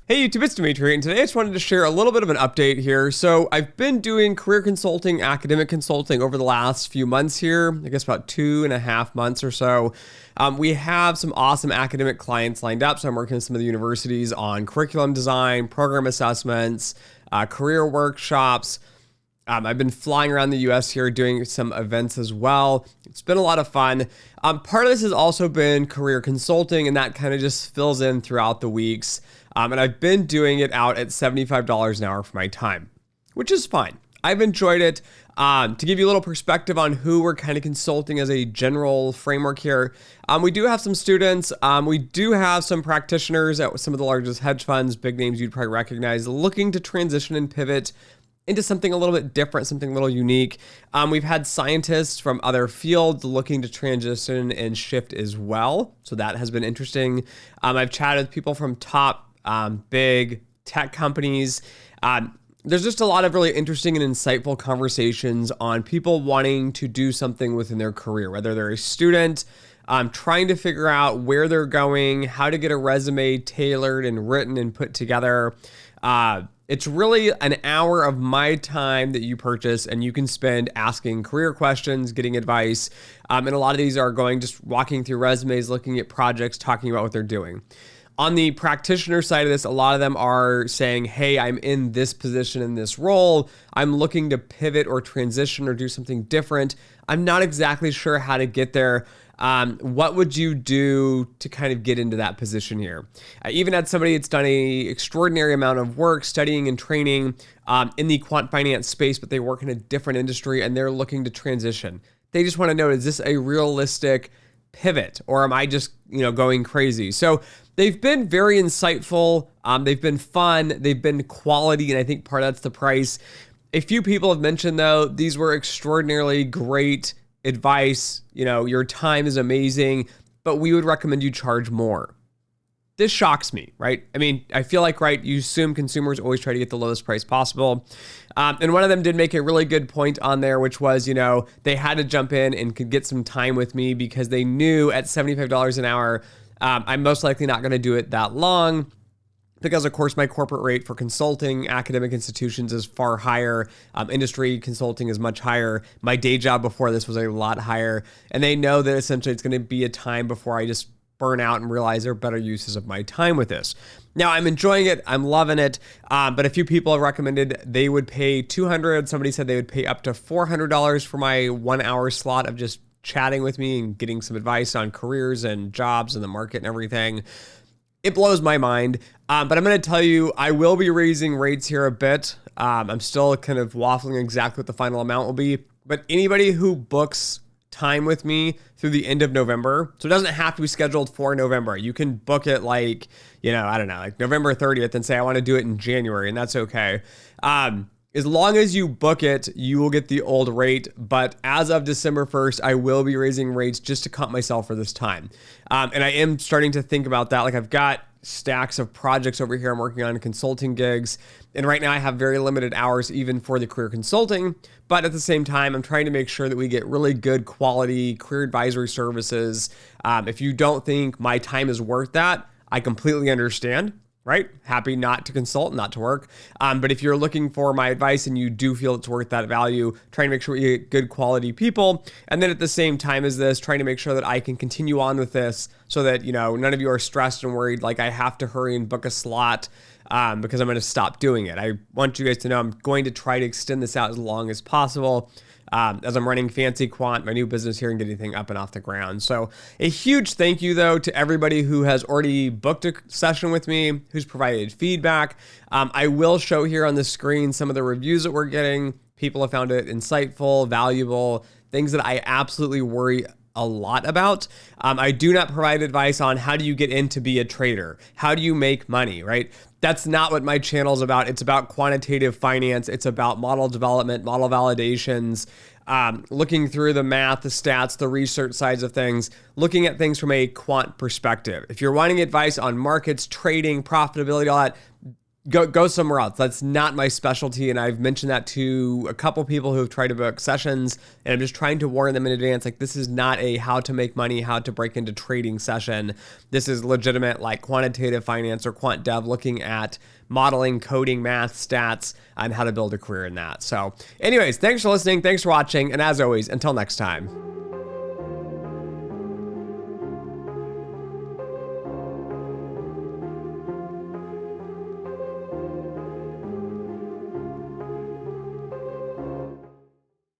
Hey YouTube, it's Dimitri, and today I just wanted to share a little bit of an update here. So I've been doing career consulting, academic consulting over the last few months here, I guess about 2.5 months or so. We have some awesome academic clients lined up, so I'm working with some of the universities on curriculum design, program assessments, career workshops. I've been flying around the US here doing some events as well. It's been a lot of fun. Part of this has also been career consulting, and that kind of just fills in throughout the weeks. And I've been doing it out at $75 an hour for my time, which is fine. I've enjoyed it. To give you a little perspective on who we're kind of consulting as a general framework here, we do have some students. We do have some practitioners at some of the largest hedge funds, big names you'd probably recognize, looking to transition and pivot into something a little bit different, something a little unique. We've had scientists from other fields looking to transition and shift as well. So that has been interesting. I've chatted with people from top big tech companies. There's just a lot of really interesting and insightful conversations on people wanting to do something within their career, whether they're a student, trying to figure out where they're going, how to get a resume tailored and written and put together. It's really an hour of my time that you purchase, and you can spend asking career questions, getting advice. And a lot of these are going just walking through resumes, looking at projects, talking about what they're doing. On the practitioner side of this, a lot of them are saying, hey, I'm in this position, in this role. I'm looking to pivot or transition or do something different. I'm not exactly sure how to get there. What would you do to kind of get into that position here? I even had somebody that's done an extraordinary amount of work studying and training in the quant finance space, but they work in a different industry and they're looking to transition. They just want to know, is this a realistic pivot, or am I just, going crazy? So they've been very insightful. They've been fun. They've been quality. And I think part of that's the price. A few people have mentioned, though, these were extraordinarily great advice. Your time is amazing, but we would recommend you charge more. This shocks me, right? I mean, I feel like, right, you assume consumers always try to get the lowest price possible. And one of them did make a really good point on there, which was, they had to jump in and could get some time with me because they knew at $75 an hour, I'm most likely not going to do it that long. Because, of course, my corporate rate for consulting, academic institutions is far higher. Industry consulting is much higher. My day job before this was a lot higher. And they know that essentially it's going to be a time before I just burn out and realize there are better uses of my time with this. Now, I'm enjoying it. I'm loving it. But a few people have recommended they would pay $200. Somebody said they would pay up to $400 for my 1 hour slot of just chatting with me and getting some advice on careers and jobs and the market and everything. It blows my mind, but I'm going to tell you, I will be raising rates here a bit. I'm still kind of waffling exactly what the final amount will be, but anybody who books time with me through the end of November, so it doesn't have to be scheduled for November. You can book it like, I don't know, like November 30th and say, I want to do it in January, and that's okay. As long as you book it, you will get the old rate. But as of December 1st, I will be raising rates just to comp myself for this time. And I am starting to think about that. Like, I've got stacks of projects over here I'm working on, consulting gigs. And right now I have very limited hours even for the career consulting. But at the same time, I'm trying to make sure that we get really good quality career advisory services. If you don't think my time is worth that, I completely understand. Right? Happy not to consult, not to work. But if you're looking for my advice and you do feel it's worth that value, trying to make sure we get good quality people. And then at the same time as this, trying to make sure that I can continue on with this so that, none of you are stressed and worried like I have to hurry and book a slot because I'm going to stop doing it. I want you guys to know I'm going to try to extend this out as long as possible. As I'm running Fancy Quant, my new business here, and getting anything up and off the ground. So a huge thank you, though, to everybody who has already booked a session with me, who's provided feedback. I will show here on the screen some of the reviews that we're getting. People have found it insightful, valuable, things that I absolutely worry a lot about. I do not provide advice on how do you get in to be a trader? How do you make money, right? That's not what my channel is about. It's about quantitative finance. It's about model development, model validations, looking through the math, the stats, the research sides of things, looking at things from a quant perspective. If you're wanting advice on markets, trading, profitability, all that, go somewhere else. That's not my specialty. And I've mentioned that to a couple people who have tried to book sessions, and I'm just trying to warn them in advance. Like, this is not a how to make money, how to break into trading session. This is legitimate, like quantitative finance or quant dev, looking at modeling, coding, math, stats, and how to build a career in that. So anyways, thanks for listening. Thanks for watching. And as always, until next time.